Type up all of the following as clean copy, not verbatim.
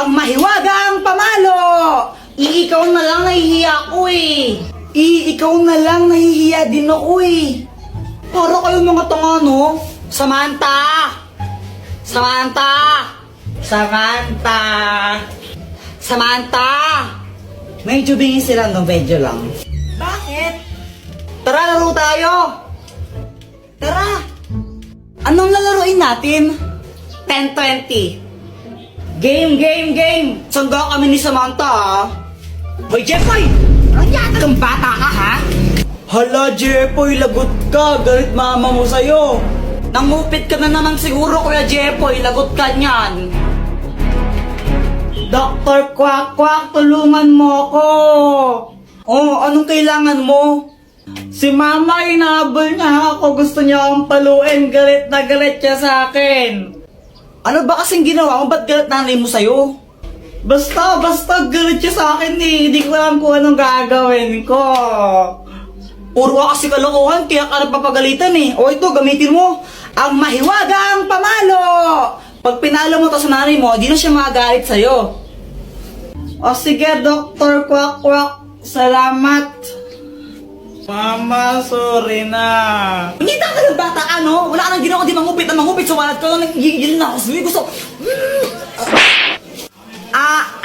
ang mahiwagang pamalo! Ikaw na lang nahihiya ko eh. Ikaw na lang nahihiya din ako eh. Para kayong mga tanga, no? Samantha! Samantha! Samantha! Samantha! Medyo bingin sila, no? Medyo lang. Bakit? Tara, laro tayo! Tara! Anong lalaroin natin? 10-20. Game! Sangga kami ni Samantha, ha? Hoy, Jeffoy! Anong yata kang bata ka, ha? Hala, Jeffoy, lagot ka. Galit mama mo sa'yo. Nangupit ka na naman siguro, Kuya Jeffoy. Lagot ka niyan. Dr. Quack, tulungan mo ako. Oh, anong kailangan mo? Si mama, inahabol niya ako. Gusto niya akong paluin. Galit na galit siya sa akin. Ano ba kasing ginawa mo? Ba't galit nanay mo sa'yo? Basta galit siya sa akin eh. Hindi ko alam kung anong gagawin ko. Puro ka kasi kalokohan, kaya ka nagpapagalitan eh. O ito, gamitin mo ang mahiwagang pamalo. Pag pinalo mo to sa nanay mo, di na siya magagalit sa'yo. O sige, Dr. Quack, salamat. Mama, sorry na. Hindi ka ng bata ka, no? Wala ka nang ginawa, di mangupit sa wallet ko. Nagigil na ako. Gusto.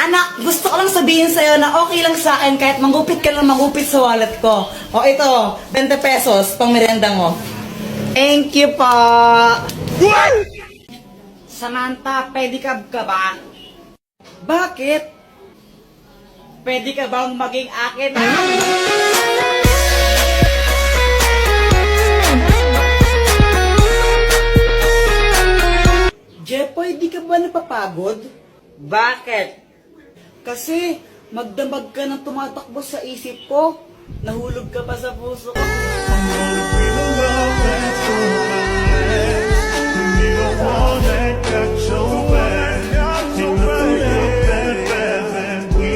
Anak, gusto ko lang sabihin sa'yo na okay lang sa akin kahit mangupit ka lang mangupit sa wallet ko. O ito, 20 pesos, pang merienda mo. Thank you pa. Samantha, pedicab ka ba? Bakit? Pwede ka bang maging akin? Jeffoy, di ka ba napapagod? Bakit? Kasi magdamag ka ng tumatakbo sa isip ko. Nahulog ka pa sa puso ko.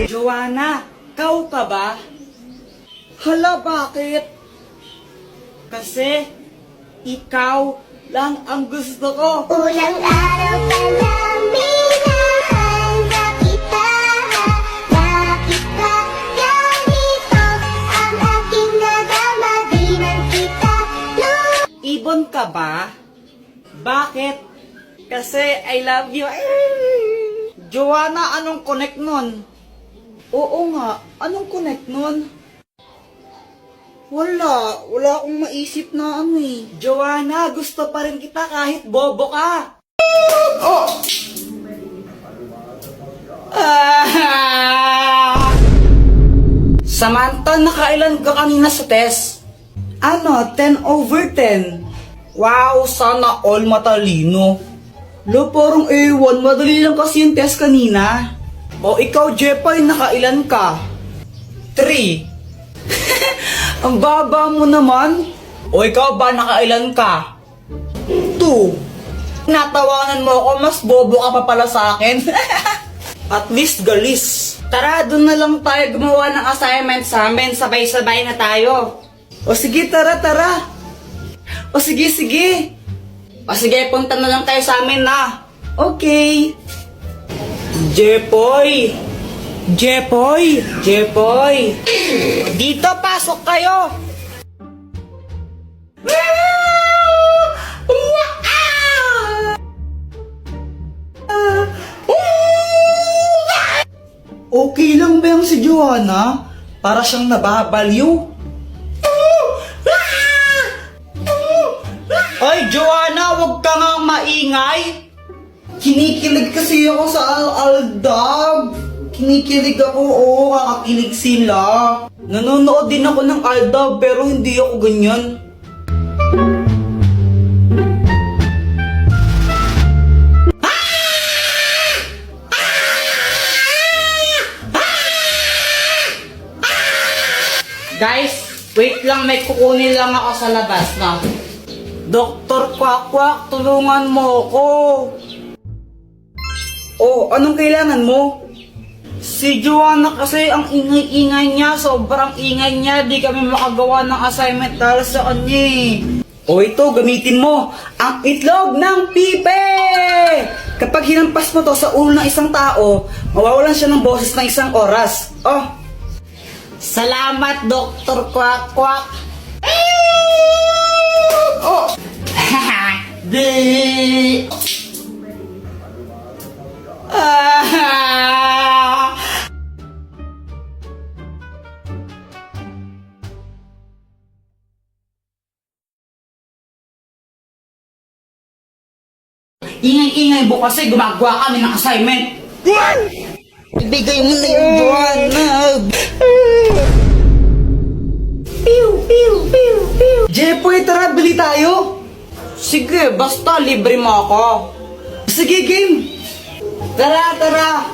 Joanna, kau ka ba? Hala, bakit? Kasi ikaw lang ang gusto ko. Ulang araw pa lang binahanda kita. Bakit ba ganito ang aking nadama? Di man kita Ibon ka ba? Bakit? Kasi I love you. Joanna, anong connect nun? Oo nga, anong connect nun? Wala akong maisip na ano eh. Joanna, gusto pa rin kita kahit bobo ka. Oh! Samantha, nakailan ka kanina sa test? Ano, 10/10. Wow, sana all matalino. Lo, parang A1, madali lang kasi yung test kanina. O ikaw, Jeffoy, nakailan ka? 3. Ang baba mo naman. O ikaw ba, nakailan ka? 2. Natawanan mo ako, mas bobo ka pa pala sa akin. At least galis. Tara, doon na lang tayo gumawa ng assignment sa amin. Sabay-sabay na tayo. O sige, tara. O sige. O sige, punta na lang tayo sa amin na. Okay. Jeffoy! Dito, pasok kayo! Okay lang ba yung si Joanna? Para siyang nababaliw. Ay, Joanna, wag ka nga maingay. Kinikilig kasi ako sa Aldab. Kinikilig ako, oo, kakakilig sila. Nanonood din ako ng Aldab, pero hindi ako ganyan. Guys, wait lang, may kukunin lang ako sa labas na. Dr. Quack, tulungan mo ako. Oh, anong kailangan mo? Si Joanna kasi ang ingay-ingay niya, sobrang ingay niya, di kami makagawa ng assignment dahil sa kanya. O ito, gamitin mo ang itlog ng pipe! Kapag hinampas mo to sa ulo ng isang tao, mawawalan siya ng boses ng isang oras. Oh. Salamat, Dr. Quack Quack. Oh. Di. Ah. Ingay-ingay bukas ay gumagawa kami ng assignment. Ibigay mo na yung Joanna. Pew, pew, pew, pew. Jepoy, tara, bili tayo. Sige, basta libre mo ako. Sige, game. Tara, tara.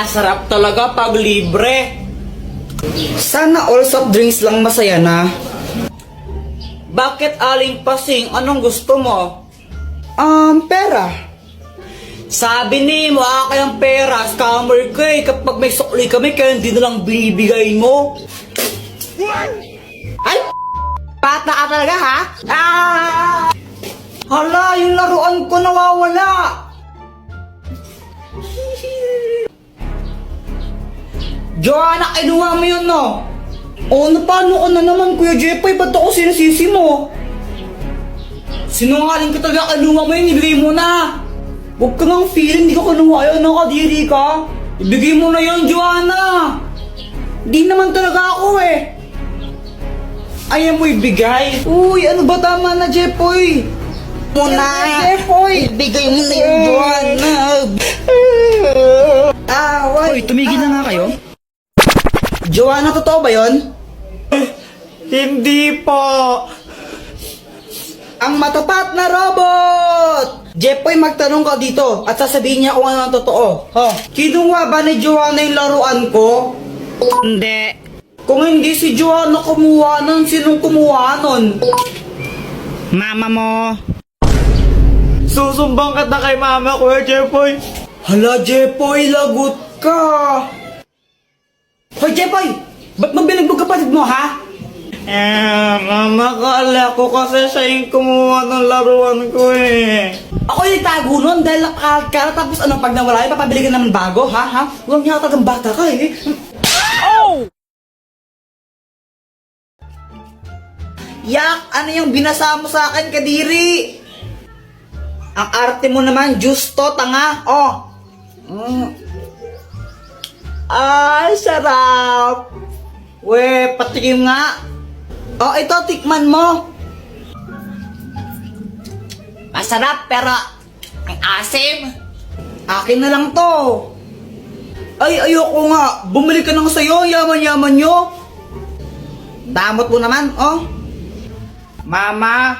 Sarap talaga pag libre. Sana all soft drinks lang masaya na. Bakit aling pasing? Anong gusto mo? Pera. Sabi ni mo, kayang pera, scammer ka eh. Kapag may sukli kami, kaya hindi na lang binibigay mo. Ay! Bata ka talaga, ha? Hala, yung laruan ko nawawala. Joanna, kinuha mo yun, no? Paano ka na naman, Kuya Jepoy? Ba't ako sinasisi mo? Sinungaling ka talaga, kinuha mo yun, ibigay mo na. Huwag ka nang feeling, hindi ka kinuha yun, nakadiri ka. Ibigay mo na yun, Joanna. Di naman talaga ako eh. Ayaw mo ibigay? Uy, ano ba tama na, Jepoy? Muna, Jepoy. Ibigay mo na yun, Joanna. Uy, tumigil na nga kayo. Joanna, totoo ba yun? Hindi po. Ang matapat na robot! Jepoy, magtanong ka dito at sasabihin niya kung ano ang totoo. Kinuha ba ni Joanna yung laruan ko? Hindi. Kung hindi si Joanna kumuha nun, sinong kumuha nun? Mama mo. Susumbang ka na kay mama, Kuya Jepoy. Hala, Jepoy, lagot ka. Hoy, Jepoy! Ba't mabilag mo kapatid mo, ha? Mama, kala ko kasi siya yung kumuha ng laruan ko eh. Ako yung tago nun dahil nakakala tapos pag nawala yun, papabili ka naman bago, ha? Huwag niya talagang bata ka eh. Oh! Yak, ano yung binasa mo sa akin, Kadiri? Ang arte mo naman, justo, tanga. Sarap. We, patikim nga. Ito, tikman mo. Masarap, pero ang asim. Akin na lang to. Ay, ayoko nga. Bumili ka ng sayo, yaman-yaman nyo. Damot mo naman, Mama.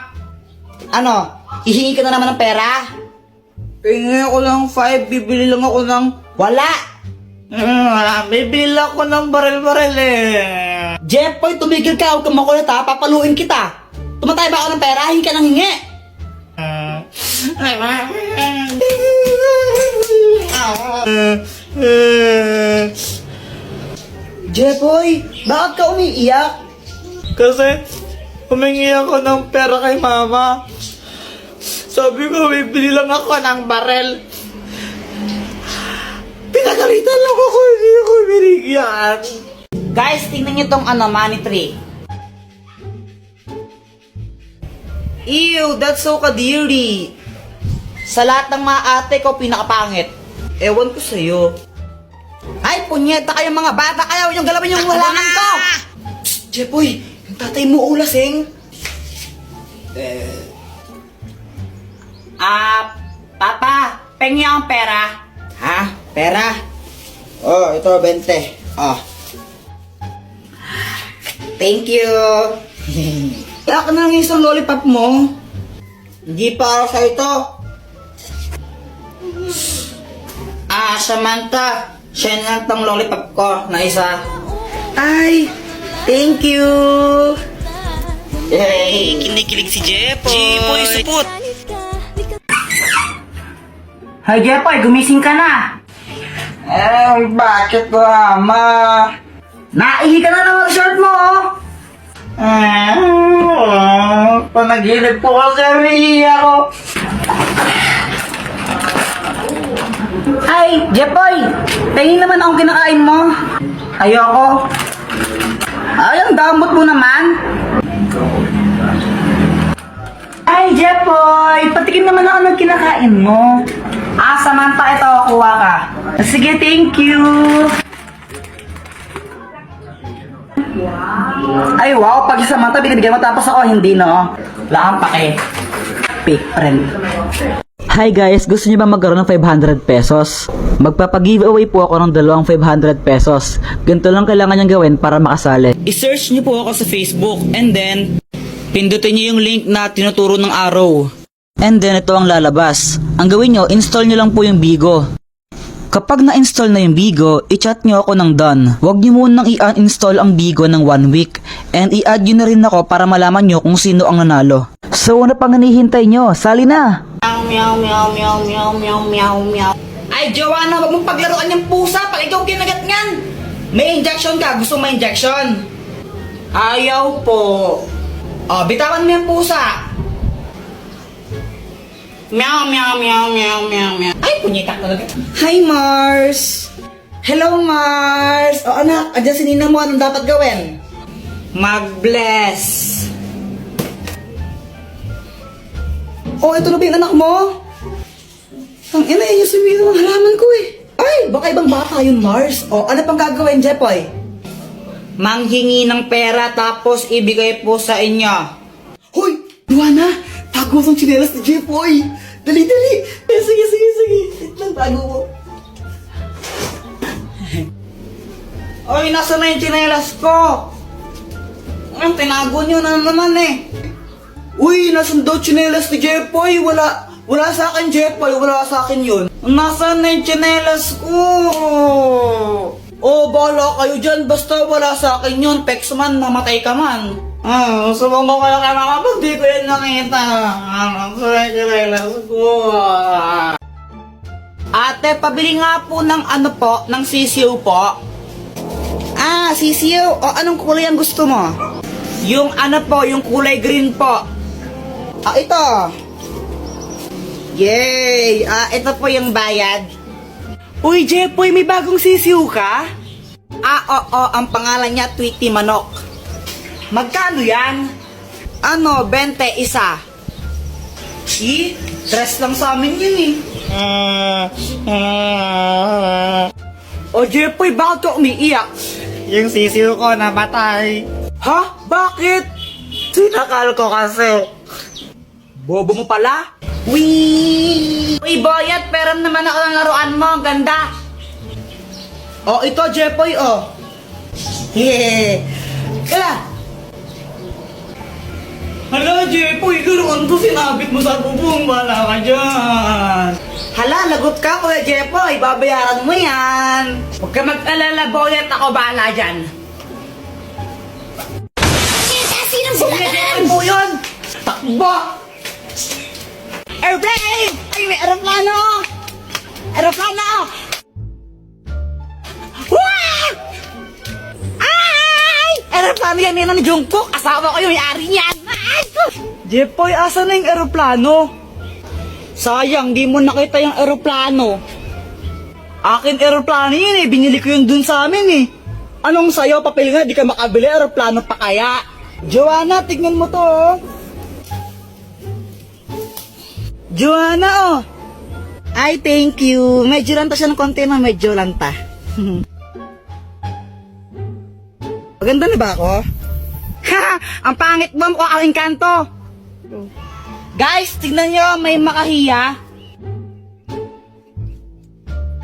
Ano, hihingi ka na naman ng pera? Hingi ako ng 5, bibili lang ako ng... Wala! Bibili ako ng baril-baril eh. Jepoy, tumigil ka, huwag kang makulit ha, papaluin kita. Tumatay ba ako ng pera? Hingi ka ng hingi. Jepoy, bakit ka umiiyak? Kasi, humingi ako ng pera kay mama. Sabi ko, bibili lang ako ng barel. Pinagalitan lang ako, hindi ako binigyan. Guys, tingnan nyo tong money tree. Ew, that's so kadiri. Sa lahat ng mga ate ko, pinakapangit. Ewan ko sa'yo. Ay, punyeta kayo mga bata, ayaw yung galawin yung halaman ko! Jepoy, yung tatay mo ulasing. Papa, pengi ang pera. Ha? Pera? Ito, 20. Thank you. Iyak na lang isang lollipop mo. Hindi para sa ito. Samantha, siya na lang tong lollipop ko na isa. Ay, thank you. Hey, kinikilig si Jepoy. Jepoy, supot. Hay, Jepoy, gumising ka na. Bakit ko, ama? Naihi ka na ng shirt mo, Panaginip po kasi ako. Jepoy! Tingin naman akong kinakain mo. Ayoko. Ay, ang damot mo naman. Ay, Jepoy! Patikim naman ako ng kinakain mo. Samantha, ito, kuha ka. Sige, thank you. Ay, wow, pag Samantha, binibigyan mo tapos ako, hindi, no? Wala kang pake. Fake friend. Hi guys, gusto niyo ba magkaroon ng 500 pesos? Magpapag-giveaway po ako ng dalawang 500 pesos. Ganito lang kailangan niyang gawin para makasali. I-search niyo po ako sa Facebook and then pindutin niyo yung link na tinuturo ng arrow. And then ito ang lalabas. Ang gawin niyo, install niyo lang po yung Bigo. Kapag na-install na yung Bigo, i-chat niyo ako ng done. Huwag niyo munang i-uninstall ang Bigo ng 1 week. And i-add niyo na rin ako para malaman niyo kung sino ang nanalo. So ano pang hinihintay niyo? Sali na! Meow, meow, meow, meow, meow, meow, meow. Ay, Joanna, wag mong paglaruan yung pusa pag ikaw kinagat niyan. May injection ka. Gusto mo may injection? Ayaw po. Bitawan mo yung pusa. Meow, meow, meow, meow, meow, meow. Ay, punyitak talaga. Hi, Mars. Hello, Mars. Anak, andyan si Nina mo. Anong dapat gawin? Mag-bless. Ito na ba yung anak mo? Ang ina yun yung sumiyo ng halaman ko eh. Ay, baka ibang bata yun, Mars. Ano pang gagawin, Jepoy? Manghingi ng pera tapos ibigay po sa inyo. Hoy, Luana, tago ang tsinelas ni Jepoy. Dali, dali. Sige. Wait lang, tago mo. Oy, nasa na yung tsinelas ko? Ang tinago nyo na naman eh. Uy, nasan daw tsinelas ni Jepoy? Wala sa akin, Jepoy. Wala sa akin yun. Nasaan na yung tsinelas ko? Bahala kayo dyan. Basta wala sa akin yun. Pex man, mamatay ka man. Subong ko kayo ka nakapag di ko yun nakita. Nasaan yung tsinelas ko? Ate, pabili nga po ng ng sisiw po. Sisiw. Anong kulay ang gusto mo? Yung yung kulay green po. Ito. Yay! Ito po yung bayad. Uy, Jepoy, may bagong sisiw ka? Oo, ang pangalan niya Tweety Manok. Magkano yan? 20 isa. Dress lang sa amin yun eh. Jepoy, bakit ka umiiyak? Yung sisiw ko namatay. Ha? Bakit? Sinakal ko kasi. Bobo mo pala? Uy, Boyat, peram naman ako ng laruan mo. Ang ganda. Ito, Jepoy, Kaya. Hala, Jepoy, laruan ko sinabit mo sa bubong. Wala ka dyan. Hala, lagot ka, Kuya Jepoy. Babayaran mo yan. Huwag ka mag-alala, Boyat. Ako bahala dyan. Sinong Kuya Jepoy po yun. Takbo. Airplane! Ay, may aeroplano! Aeroplano! Wow! Ay! Aeroplano yan ni Jungkook. Asawa ko yung may-ari niyan. Jepoy, asa na yung aeroplano? Sayang, di mo nakita yung aeroplano. Akin aeroplano yun eh. Binili ko yung dun sa amin eh. Anong sayo? Papel nga, di ka makabili. Aeroplano pa kaya? Joanna, tignan mo to Joanna, Ay, thank you. Medyo lanta siya ng konti na medyo lanta. Maganda na ba ako? Ha! Ang pangit mo mukha kang engkanto. Guys, tignan nyo, may makahiya.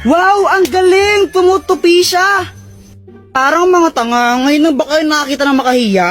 Wow, ang galing! Tumutupi siya. Parang mga tanga. Ngayon na ba kayo nakakita ng makahiya?